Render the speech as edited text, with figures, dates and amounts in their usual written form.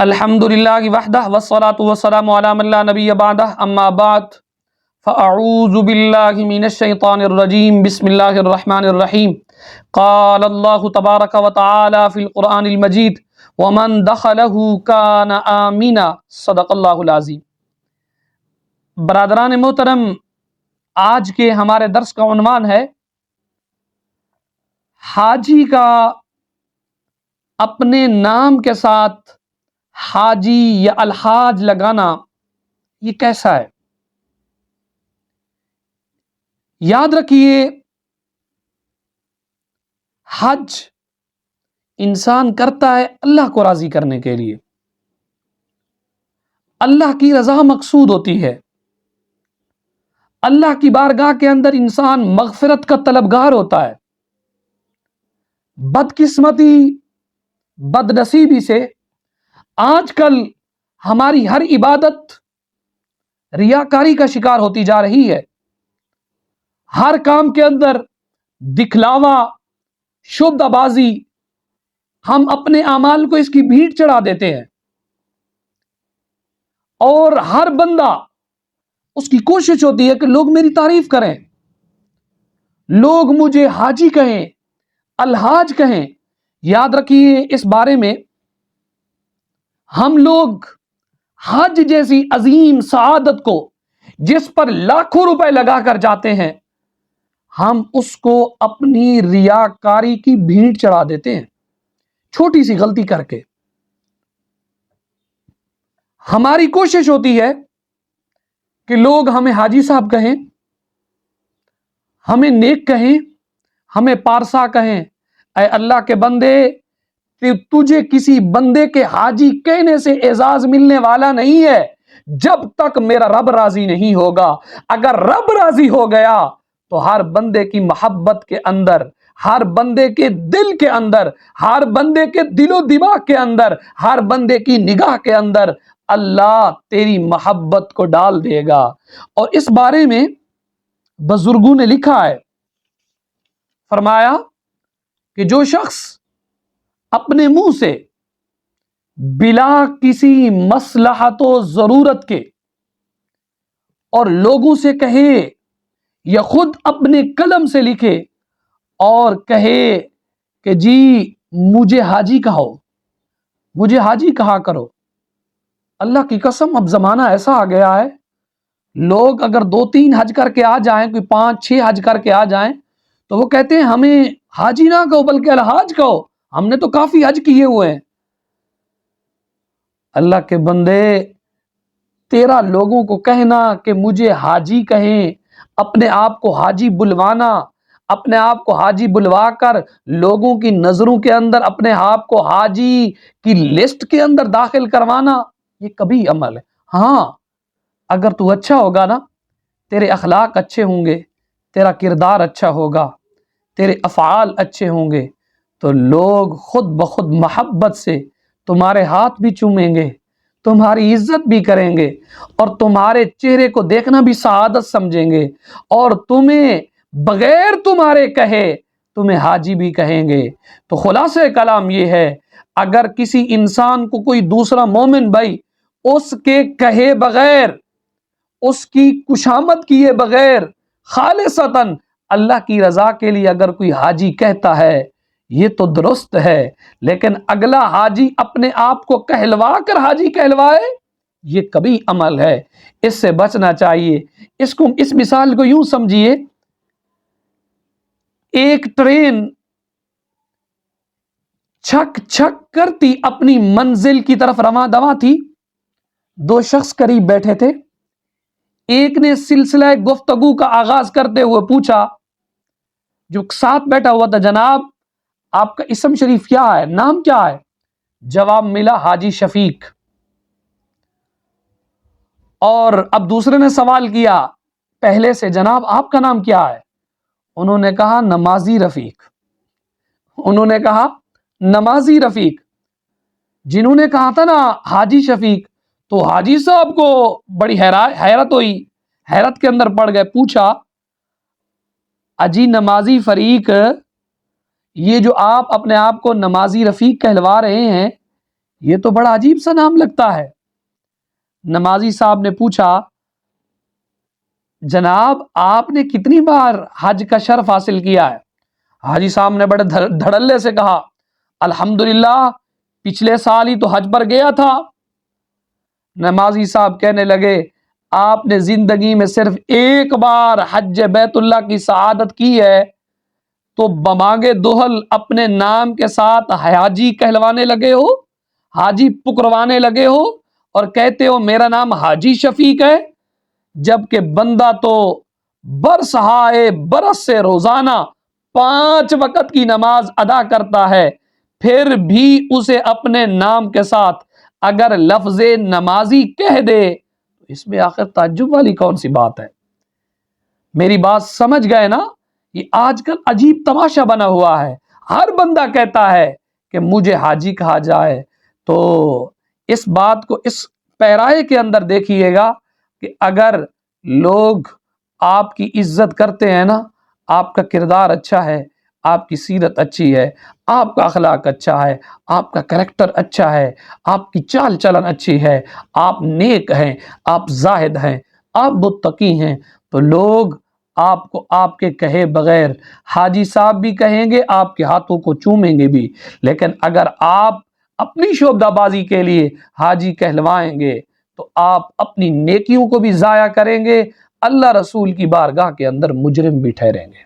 الحمدللہ وحدہ والصلاة والسلام علی من لا نبی بعدہ اما بعد فاعوذ باللہ من الشیطان الرجیم بسم اللہ الرحمن الرحیم قال اللہ تبارک و تعالی فی القرآن المجید ومن دخلہ کان آمنا صدق اللہ العظیم۔ برادران محترم، آج کے ہمارے درس کا عنوان ہے حاجی کا اپنے نام کے ساتھ حاجی یا الحاج لگانا یہ کیسا ہے۔ یاد رکھیے، حج انسان کرتا ہے اللہ کو راضی کرنے کے لیے، اللہ کی رضا مقصود ہوتی ہے، اللہ کی بارگاہ کے اندر انسان مغفرت کا طلبگار ہوتا ہے۔ بدقسمتی بد نصیبی سے آج کل ہماری ہر عبادت ریاکاری کا شکار ہوتی جا رہی ہے۔ ہر کام کے اندر دکھلاوا، شبدہ بازی، ہم اپنے اعمال کو اس کی بھیڑ چڑھا دیتے ہیں، اور ہر بندہ اس کی کوشش ہوتی ہے کہ لوگ میری تعریف کریں، لوگ مجھے حاجی کہیں، الحاج کہیں۔ یاد رکھیے، اس بارے میں ہم لوگ حج جیسی عظیم سعادت کو، جس پر لاکھوں روپے لگا کر جاتے ہیں، ہم اس کو اپنی ریاکاری کی بھیڑ چڑھا دیتے ہیں چھوٹی سی غلطی کر کے۔ ہماری کوشش ہوتی ہے کہ لوگ ہمیں حاجی صاحب کہیں، ہمیں نیک کہیں، ہمیں پارسا کہیں۔ اے اللہ کے بندے، تجھے کسی بندے کے حاجی کہنے سے اعزاز ملنے والا نہیں ہے جب تک میرا رب راضی نہیں ہوگا۔ اگر رب راضی ہو گیا تو ہر بندے کی محبت کے اندر، ہر بندے کے دل کے اندر، ہر بندے کے دل و دماغ کے اندر، ہر بندے کی نگاہ کے اندر اللہ تیری محبت کو ڈال دے گا۔ اور اس بارے میں بزرگوں نے لکھا ہے، فرمایا کہ جو شخص اپنے منہ سے بلا کسی مصلحت و ضرورت کے اور لوگوں سے کہے، یا خود اپنے قلم سے لکھے اور کہے کہ جی مجھے حاجی کہو، مجھے حاجی کہا کرو، اللہ کی قسم اب زمانہ ایسا آ گیا ہے، لوگ اگر 2-3 حج کر کے آ جائیں، کوئی 5-6 حج کر کے آ جائیں، تو وہ کہتے ہیں ہمیں حاجی نہ کہو بلکہ الحاج کہو، ہم نے تو کافی حج کیے ہوئے ہیں۔ اللہ کے بندے، تیرا لوگوں کو کہنا کہ مجھے حاجی کہیں، اپنے آپ کو حاجی بلوانا، اپنے آپ کو حاجی بلوا کر لوگوں کی نظروں کے اندر اپنے آپ کو حاجی کی لسٹ کے اندر داخل کروانا، یہ کبھی عمل ہے۔ ہاں، اگر تو اچھا ہوگا نا، تیرے اخلاق اچھے ہوں گے، تیرا کردار اچھا ہوگا، تیرے افعال اچھے ہوں گے، تو لوگ خود بخود محبت سے تمہارے ہاتھ بھی چومیں گے، تمہاری عزت بھی کریں گے، اور تمہارے چہرے کو دیکھنا بھی سعادت سمجھیں گے، اور تمہیں بغیر تمہارے کہے تمہیں حاجی بھی کہیں گے۔ تو خلاصہ کلام یہ ہے، اگر کسی انسان کو کوئی دوسرا مومن بھائی اس کے کہے بغیر، اس کی کشامت کیے بغیر، خالصتاً اللہ کی رضا کے لیے اگر کوئی حاجی کہتا ہے، یہ تو درست ہے، لیکن اگلا حاجی اپنے آپ کو کہلوا کر حاجی کہلوائے، یہ کبھی عمل ہے، اس سے بچنا چاہیے۔ اس مثال کو یوں سمجھیے، ایک ٹرین چھک چھک کرتی اپنی منزل کی طرف رواں دواں تھی، 2 شخص قریب بیٹھے تھے، ایک نے سلسلہ گفتگو کا آغاز کرتے ہوئے پوچھا، جو ساتھ بیٹھا ہوا تھا، جناب آپ کا اسم شریف کیا ہے، نام کیا ہے؟ جواب ملا حاجی شفیق۔ اور اب دوسرے نے سوال کیا پہلے سے، جناب آپ کا نام کیا ہے؟ انہوں نے کہا نمازی رفیق۔ انہوں نے کہا نمازی رفیق۔ جنہوں نے کہا تھا نا حاجی شفیق، تو حاجی صاحب کو بڑی حیرت ہوئی، حیرت کے اندر پڑ گئے، پوچھا اجی نمازی فریق، یہ جو آپ اپنے آپ کو نمازی رفیق کہلوا رہے ہیں، یہ تو بڑا عجیب سا نام لگتا ہے۔ نمازی صاحب نے پوچھا جناب آپ نے کتنی بار حج کا شرف حاصل کیا ہے؟ حاجی صاحب نے بڑے دھڑلے سے کہا الحمدللہ پچھلے سال ہی تو حج پر گیا تھا۔ نمازی صاحب کہنے لگے آپ نے زندگی میں صرف ایک بار حج بیت اللہ کی سعادت کی ہے تو بمانگے دہل اپنے نام کے ساتھ حاجی کہلوانے لگے ہو، حاجی پکروانے لگے ہو اور کہتے ہو میرا نام حاجی شفیق ہے، جبکہ بندہ تو برس ہائے برس سے روزانہ 5 وقت کی نماز ادا کرتا ہے، پھر بھی اسے اپنے نام کے ساتھ اگر لفظ نمازی کہہ دے اس میں آخر تعجب والی کون سی بات ہے؟ میری بات سمجھ گئے نا؟ یہ آج کل عجیب تماشا بنا ہوا ہے، ہر بندہ کہتا ہے کہ مجھے حاجی کہا جائے۔ تو اس بات کو اس پیرائے کے اندر دیکھیے گا کہ اگر لوگ آپ کی عزت کرتے ہیں نا، آپ کا کردار اچھا ہے، آپ کی سیرت اچھی ہے، آپ کا اخلاق اچھا ہے، آپ کا کریکٹر اچھا ہے، آپ کی چال چلن اچھی ہے، آپ نیک ہیں، آپ زاہد ہیں، آپ متقی ہیں، تو لوگ آپ کو آپ کے کہے بغیر حاجی صاحب بھی کہیں گے، آپ کے ہاتھوں کو چومیں گے بھی۔ لیکن اگر آپ اپنی شعبدہ بازی کے لیے حاجی کہلوائیں گے تو آپ اپنی نیکیوں کو بھی ضائع کریں گے، اللہ رسول کی بارگاہ کے اندر مجرم بھی ٹھہریں گے۔